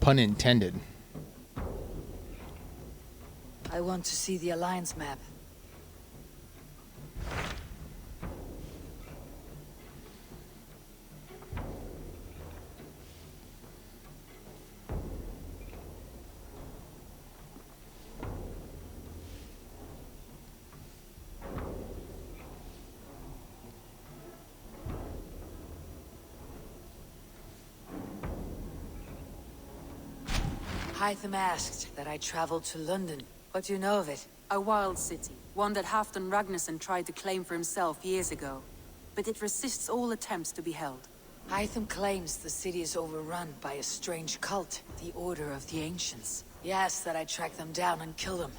Pun intended. I want to see the Alliance map. Hytham asked that I travel to London. What do you know of it? A wild city, one that Halfdan Ragnarsson tried to claim for himself years ago. But it resists all attempts to be held. Hytham claims the city is overrun by a strange cult, the Order of the Ancients. He asks that I track them down and kill them.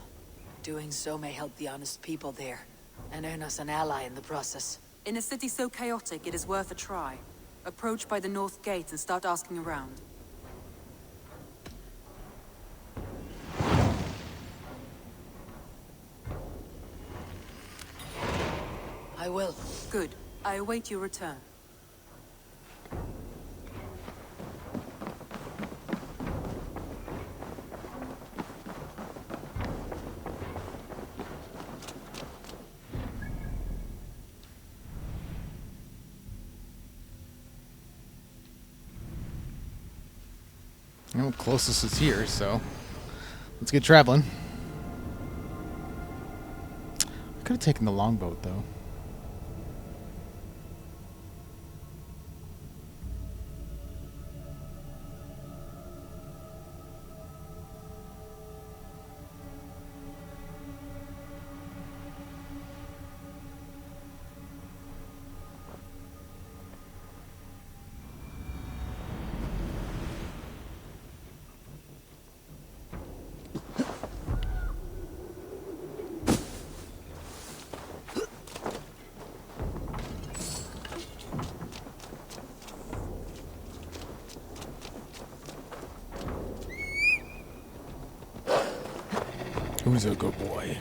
Doing so may help the honest people there, and earn us an ally in the process. In a city so chaotic, it is worth a try. Approach by the North Gate and start asking around. I will. Good. I await your return. Well, closest is here, so let's get traveling. I could have taken the longboat, though. Who's a good boy?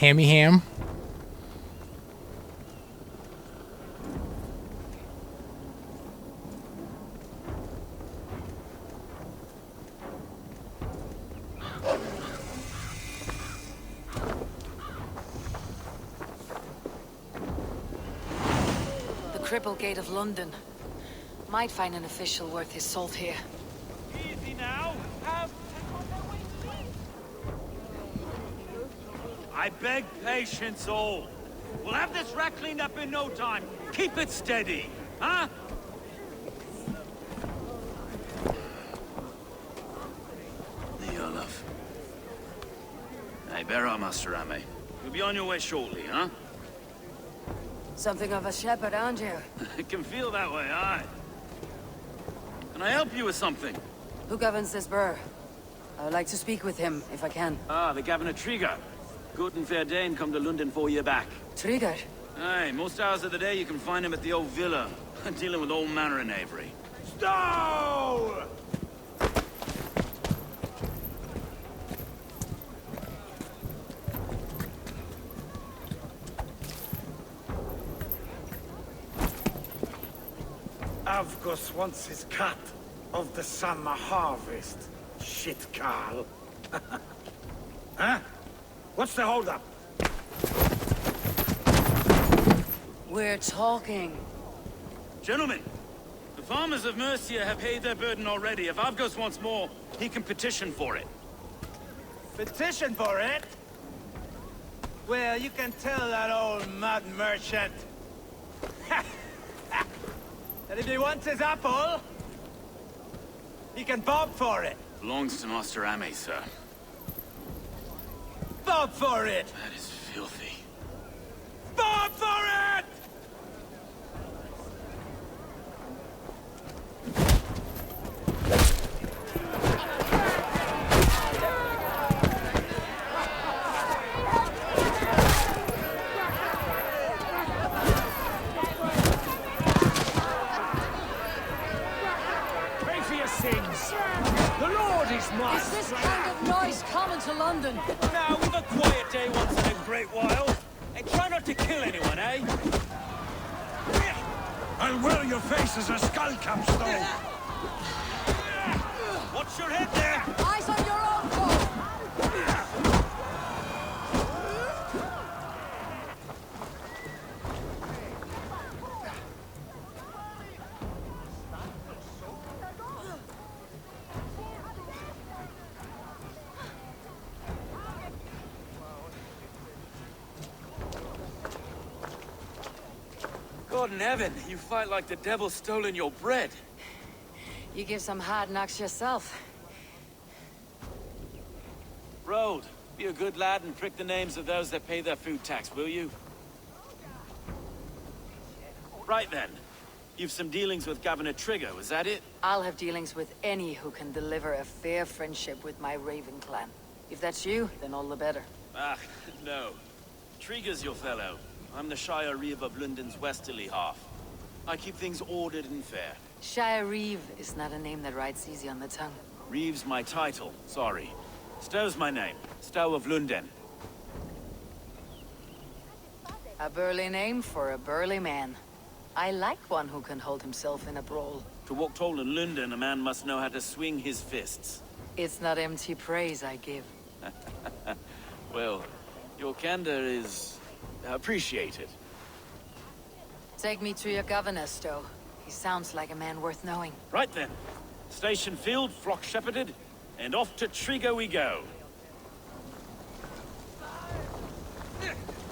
Hammy ham. The Cripple Gate of London. Might find an official worth his salt here. Easy now. I beg patience all. We'll have this rat cleaned up in no time. Keep it steady, huh? Aye, bear up, Master Ame. You'll be on your way shortly, huh? Something of a shepherd, aren't you? It can feel that way, aye. Can I help you with something? Who governs this burr? I would like to speak with him, if I can. Ah, the Governor Trigger. Good and fair Dane come to London for you back. Trigger? Aye, most hours of the day you can find him at the old villa, dealing with all manner in Avery. Stow! Avgos wants his cut of the summer harvest. Shit, Carl. Huh? What's the holdup? We're talking. Gentlemen, the farmers of Mercia have paid their burden already. If Avgos wants more, he can petition for it. Petition for it? Well, you can tell that old mud merchant that if he wants his apple, he can bob for it. Belongs to Master Ame, sir. Bob for it! That is filthy. Bob for it! Pray for your sins. The Lord is mine. Is this kind of noise common to London? Now, we've a quiet day once in a great while. And try not to kill anyone, eh? I'll wear your face as a skull capstone. Watch your head there! Eyes on your own foe! God in heaven, you fight like the devil's stolen your bread. You give some hard knocks yourself. Road, be a good lad and prick the names of those that pay their food tax, will you? Right then. You've some dealings with Governor Trigger, was that it? I'll have dealings with any who can deliver a fair friendship with my Raven clan. If that's you, then all the better. Ah, no. Trigger's your fellow. I'm the Shire Reeve of London's westerly half. I keep things ordered and fair. Shire Reeve is not a name that rides easy on the tongue. Reeve's my title, sorry. Stow's my name. Stow of London. A burly name for a burly man. I like one who can hold himself in a brawl. To walk tall in London, a man must know how to swing his fists. It's not empty praise I give. Well, your candor is appreciated. Take me to your governor, Stow. He sounds like a man worth knowing. Right then. Station filled, flock shepherded, and off to Trigger we go.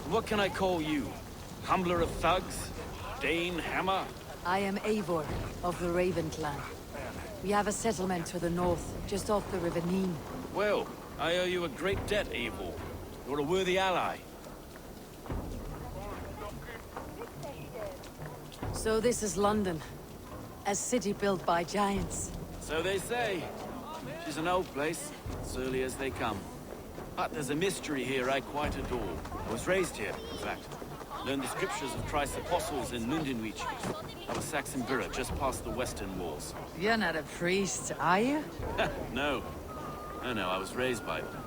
What can I call you? Humbler of thugs? Dane Hammer? I am Eivor, of the Raven clan. We have a settlement to the north, just off the River Neen. Well, I owe you a great debt, Eivor. You're a worthy ally. So this is London. A city built by giants. So they say. She's an old place, as early as they come. But there's a mystery here I quite adore. I was raised here, in fact. Learned the scriptures of Christ's apostles in Lundenwich, our Saxon borough just past the western walls. You're not a priest, are you? No. No, I was raised by them.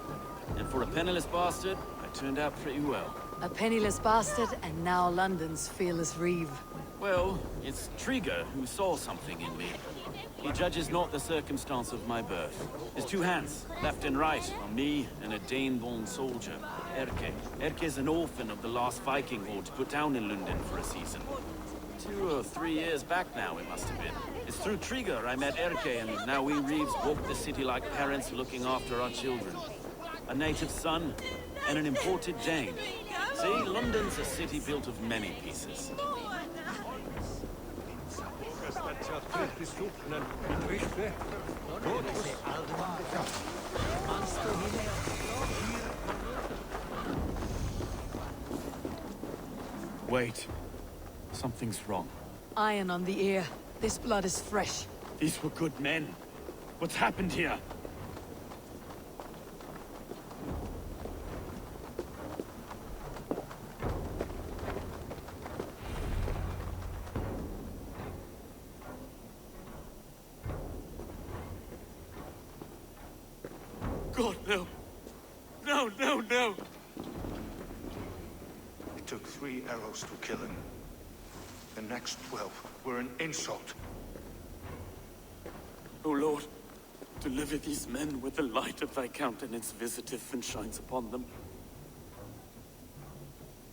And for a penniless bastard, I turned out pretty well. A penniless bastard, and now London's fearless reeve. Well, it's Trigger who saw something in me. He judges not the circumstance of my birth. His two hands, left and right, on me and a Dane-born soldier, Erke. Erke's an orphan of the last Viking horde put down in London for a season. 2 or 3 years back now, it must have been. It's through Trigger I met Erke, and now we Reeves walk the city like parents looking after our children. A native son, and an imported Dane. See, London's a city built of many pieces. Wait. Something's wrong. Iron on the ear. This blood is fresh. These were good men. What's happened here? God, no. No, no, no! It took 3 arrows to kill him. The next 12 were an insult. O Lord, deliver these men with the light of thy countenance visiteth and shines upon them.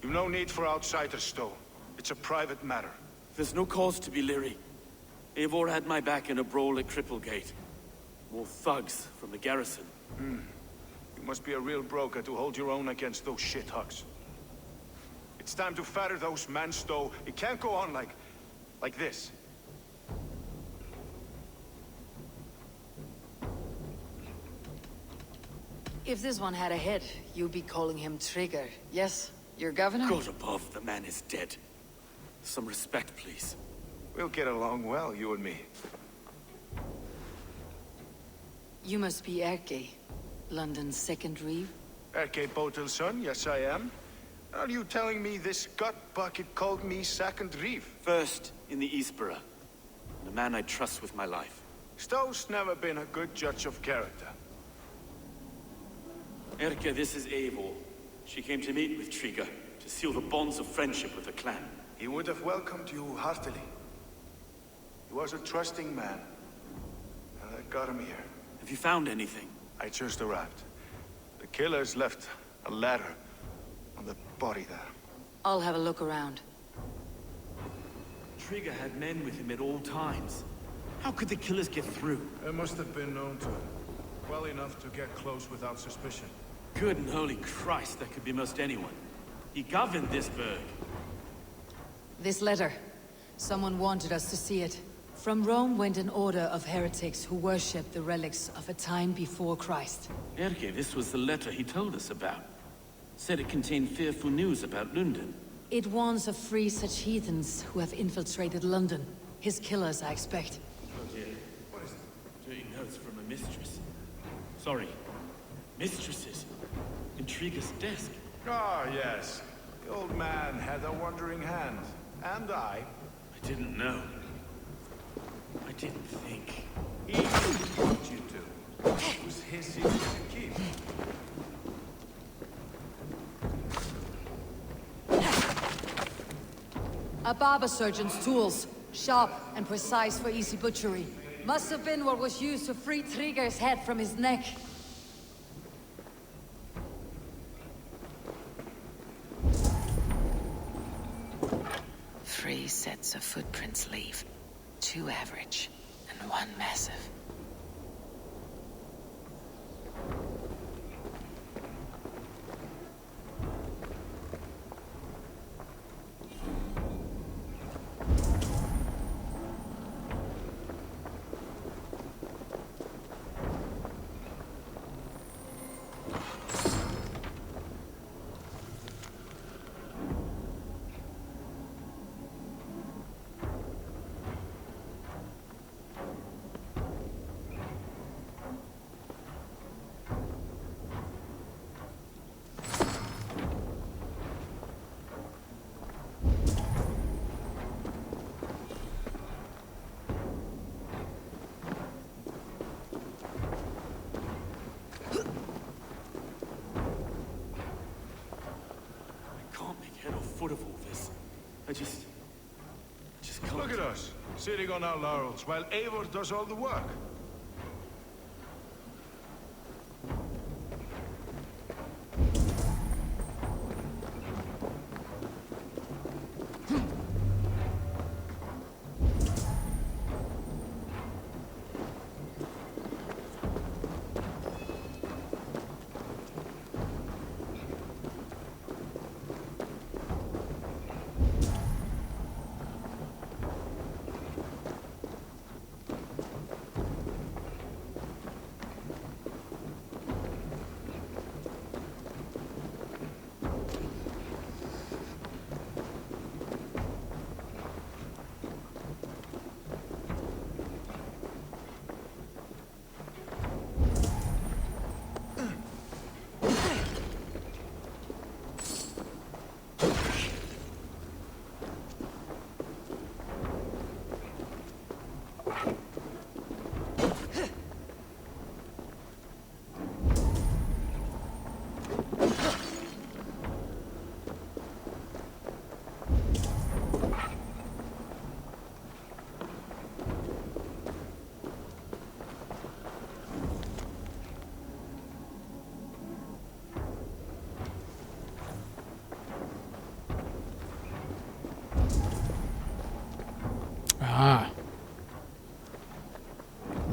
You've no need for outsiders, though. It's a private matter. There's no cause to be leery. Eivor had my back in a brawl at Cripplegate. More thugs from the garrison. You must be a real broker to hold your own against those shithugs. It's time to fetter those men, though. It can't go on like this. If this one had a head, you'd be calling him Trigger. Yes? Your governor? God above, the man is dead. Some respect, please. We'll get along well, you and me. You must be Erke, London's second reeve. Erke Botel's son, yes I am. Are you telling me this gut bucket called me second reeve? First in the Eastborough. And a man I trust with my life. Stowe's never been a good judge of character. Erke, this is Eivor. She came to meet with Trigger, to seal the bonds of friendship with the clan. He would have welcomed you heartily. He was a trusting man. And I got him here. Have you found anything? I just arrived. The killers left a ladder on the body there. I'll have a look around. Trigger had men with him at all times. How could the killers get through? They must have been known to him. Well enough to get close without suspicion. Good and holy Christ, that could be most anyone. He governed this burg. This letter. Someone wanted us to see it. From Rome went an order of heretics who worshipped the relics of a time before Christ. Erke, this was the letter he told us about. Said it contained fearful news about London. It warns of 3 such heathens who have infiltrated London. His killers, I expect. Oh dear. What is it? Dirty notes from a mistress. Sorry. Mistresses. In Trigger's desk. Ah, yes. The old man had a wandering hand. And I. I didn't know. I didn't think. He didn't want you to. It was his secret to keep. A barber surgeon's tools. Sharp and precise for easy butchery. Must have been what was used to free Trigger's head from his neck. 3 sets of footprints leave. 2 average, and 1 massive. Foot of all this. I just can't. Look at us, sitting on our laurels, while Eivor does all the work.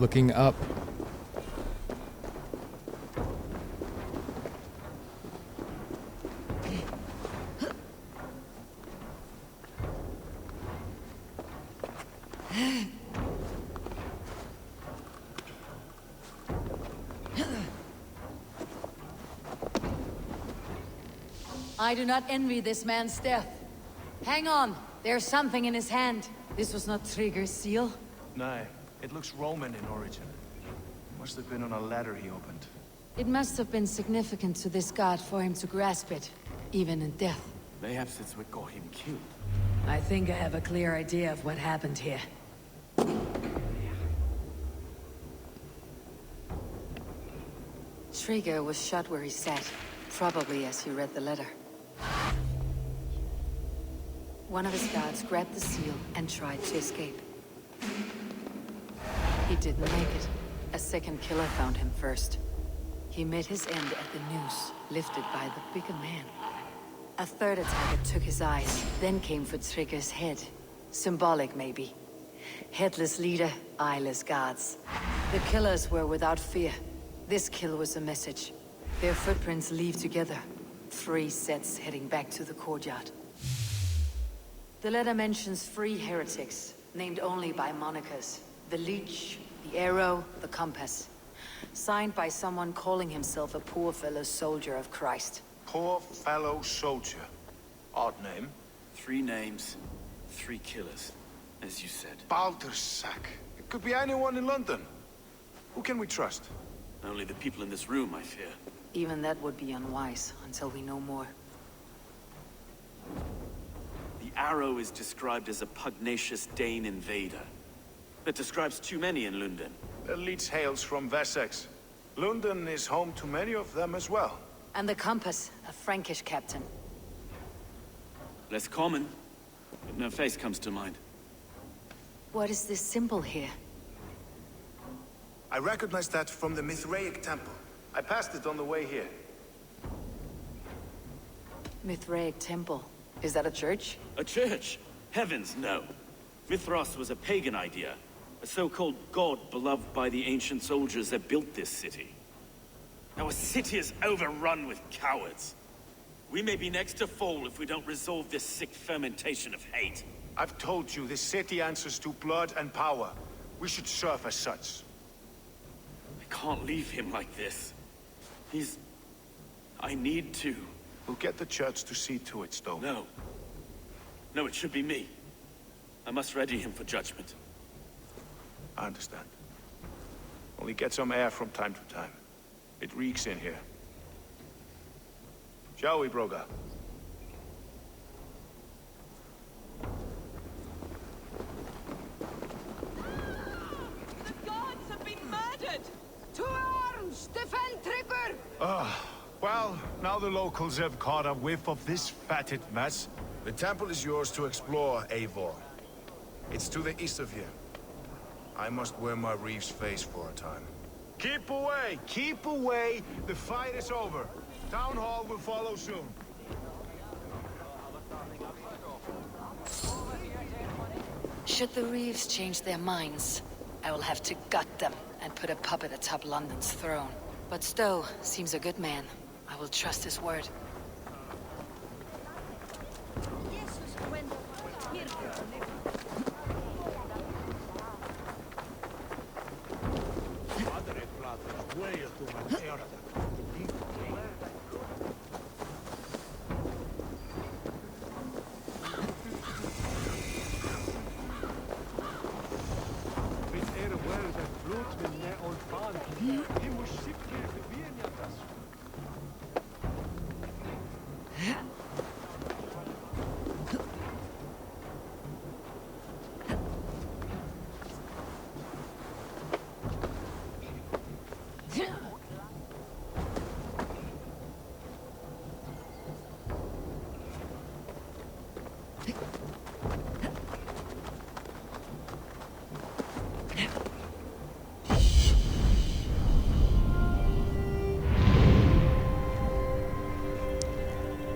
looking up. I do not envy this man's death. Hang on, there's something in his hand. This was not Trigger's seal. No, it looks Roman in origin. Must have been on a ladder he opened. It must have been significant to this god for him to grasp it, even in death. Mayhaps it's what got him killed. I think I have a clear idea of what happened here. Trigger was shot where he sat, probably as he read the letter. One of his guards grabbed the seal and tried to escape. He didn't make it. A second killer found him first. He met his end at the noose, lifted by the bigger man. A third attacker took his eyes, then came for Trigger's head. Symbolic, maybe. Headless leader, eyeless guards. The killers were without fear. This kill was a message. Their footprints leave together. 3 sets heading back to the courtyard. The letter mentions 3 heretics, named only by monikers. The leech, the arrow, the compass. Signed by someone calling himself a poor fellow soldier of Christ. Poor fellow soldier. Odd name. 3 names, 3 killers, as you said. Baldersack. It could be anyone in London. Who can we trust? Only the people in this room, I fear. Even that would be unwise, until we know more. The arrow is described as a pugnacious Dane invader. That describes too many in London. The leech hails from Wessex. London is home to many of them as well. And the compass, a Frankish captain. Less common, but no face comes to mind. What is this symbol here? I recognize that from the Mithraic temple. I passed it on the way here. Mithraic temple. Is that a church? A church? Heavens, no. Mithras was a pagan idea. A so-called god beloved by the ancient soldiers that built this city. Our city is overrun with cowards. We may be next to fall if we don't resolve this sick fermentation of hate. I've told you, this city answers to blood and power. We should serve as such. I can't leave him like this. I need to. We'll get the church to see to it, Stowe. No. No, it should be me. I must ready him for judgment. I understand. Only get some air from time to time. It reeks in here. Shall we, Broga? The gods have been murdered! To arms! Defend Trigger! Well, now the locals have caught a whiff of this fatted mess. The temple is yours to explore, Eivor. It's to the east of here. I must wear my reef's face for a time. Keep away! Keep away! The fight is over. Town hall will follow soon. Should the Reeves change their minds, I will have to gut them and put a puppet atop London's throne. But Stowe seems a good man. I will trust his word.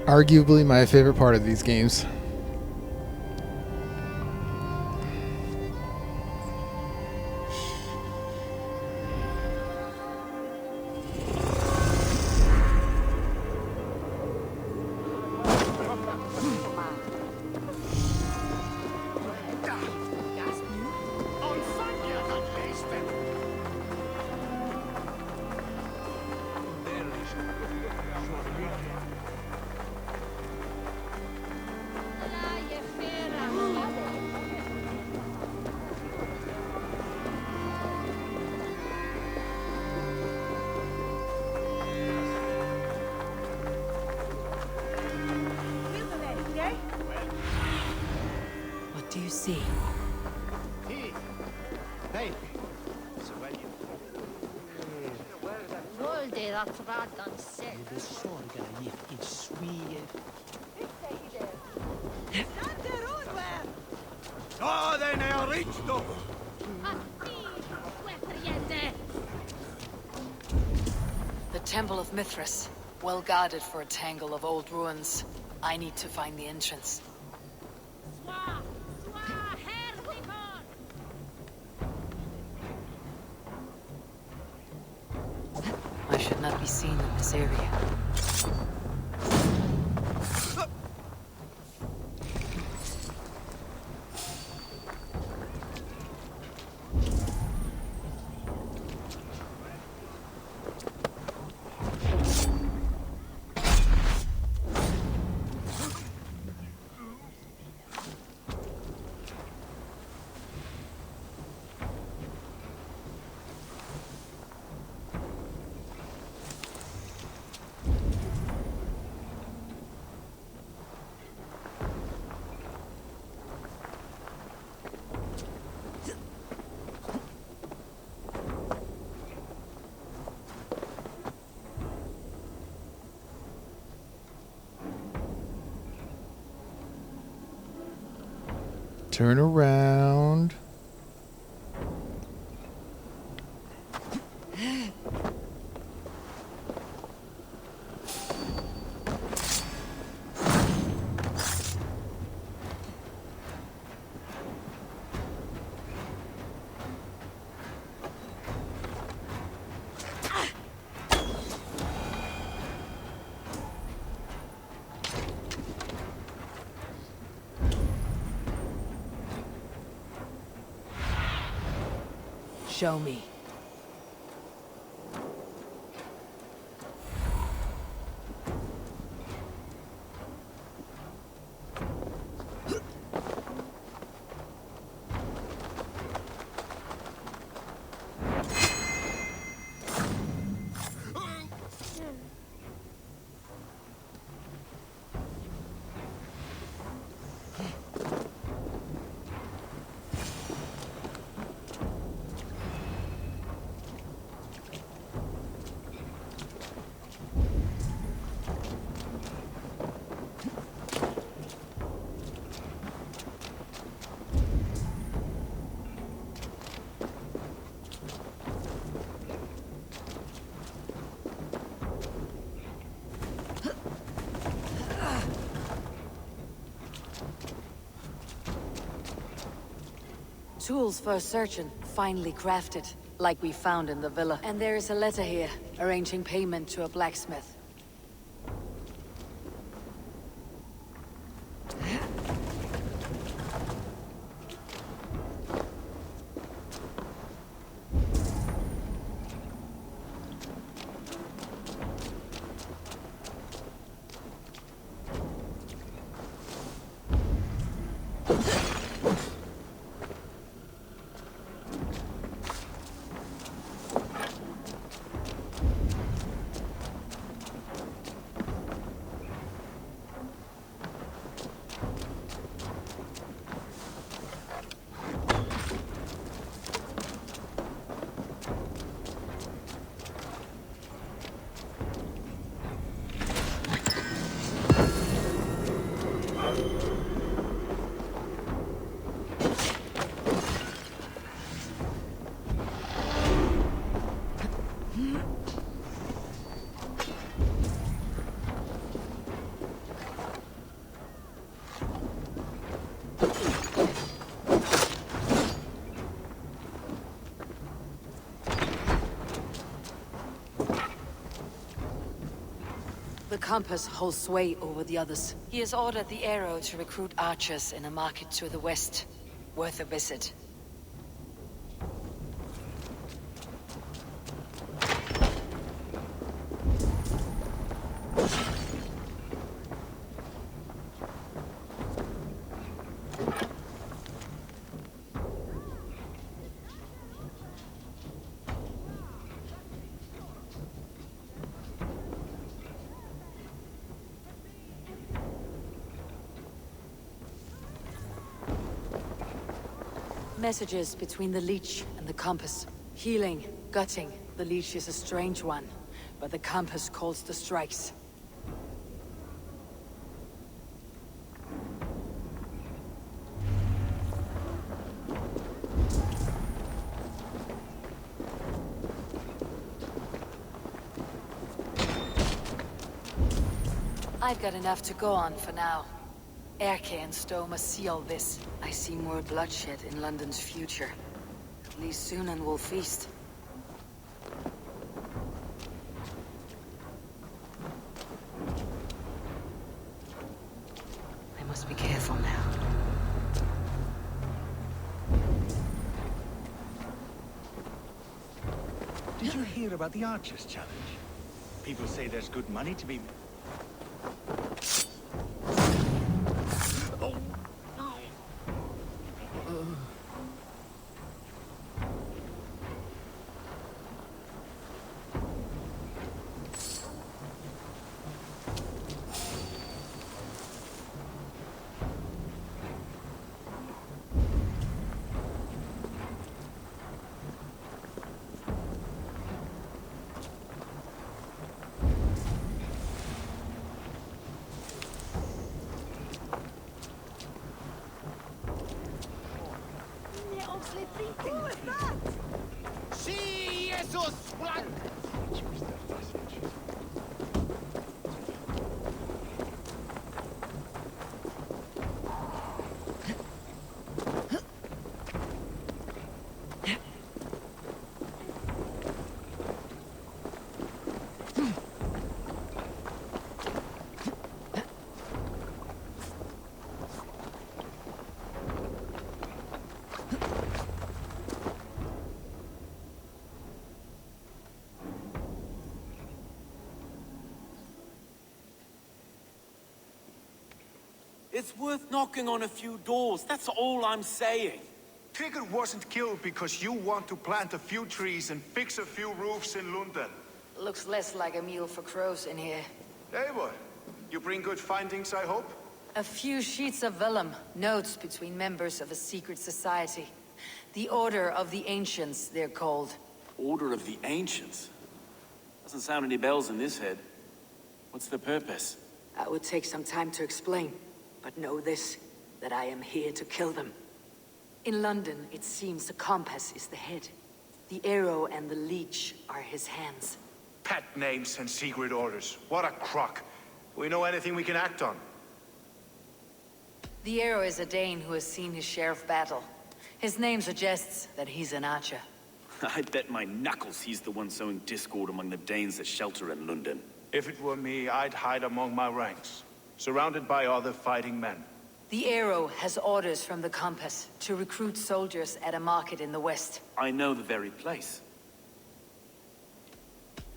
Arguably my favorite part of these games. do you see? Hey! Det sorgliga gick i Sverige. Ja, den är riktigt! The Temple of Mithras. Well guarded for a tangle of old ruins. I need to find the entrance. I should not be seen in this area. Turn around. Show me. Tools for searching, finely crafted, like we found in the villa. And there is a letter here, arranging payment to a blacksmith. The compass holds sway over the others. He has ordered the arrow to recruit archers in a market to the west. Worth a visit. Messages between the leech and the compass. Healing, gutting. The leech is a strange one, but the compass calls the strikes. I've got enough to go on for now. Erke and Stowe must see all this. I see more bloodshed in London's future. At least soon and we'll feast. I must be careful now. Did you hear about the Archers Challenge? People say there's good money to be... It's worth knocking on a few doors, that's all I'm saying. Trigger wasn't killed because you want to plant a few trees and fix a few roofs in London. Looks less like a meal for crows in here. Eivor, you bring good findings, I hope? A few sheets of vellum, notes between members of a secret society. The Order of the Ancients, they're called. Order of the Ancients? Doesn't sound any bells in this head. What's the purpose? That would take some time to explain. But know this, that I am here to kill them. In London, it seems the compass is the head. The arrow and the leech are his hands. Pet names and secret orders. What a crock. We know anything we can act on. The arrow is a Dane who has seen his share of battle. His name suggests that he's an archer. I bet my knuckles he's the one sowing discord among the Danes that shelter in London. If it were me, I'd hide among my ranks, surrounded by other fighting men. The arrow has orders from the compass to recruit soldiers at a market in the west. I know the very place.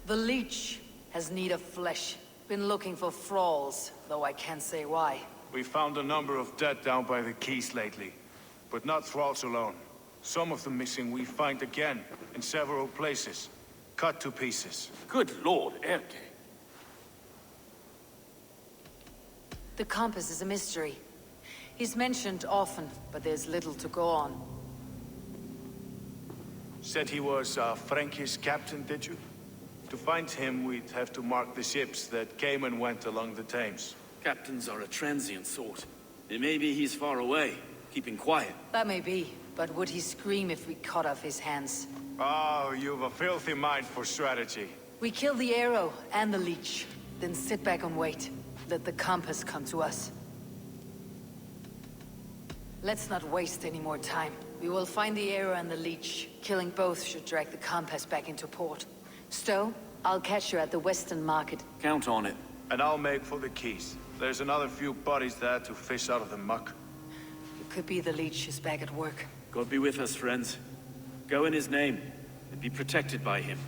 The leech has need of flesh. Been looking for thralls, though I can't say why. We found a number of dead down by the quays lately, but not thralls alone. Some of the missing we find again in several places, cut to pieces. Good lord, Erke. The compass is a mystery. He's mentioned often, but there's little to go on. Said he was a Frankish captain, did you? To find him, we'd have to mark the ships that came and went along the Thames. Captains are a transient sort. It may be he's far away, keeping quiet. That may be, but would he scream if we cut off his hands? Oh, you've a filthy mind for strategy. We kill the arrow and the leech, then sit back and wait. Let the compass come to us. Let's not waste any more time. We will find the arrow and the leech. Killing both should drag the compass back into port. Stowe, I'll catch you at the Western Market. Count on it. And I'll make for the quays. There's another few bodies there to fish out of the muck. It could be the leech is back at work. God be with us, friends. Go in his name, and be protected by him.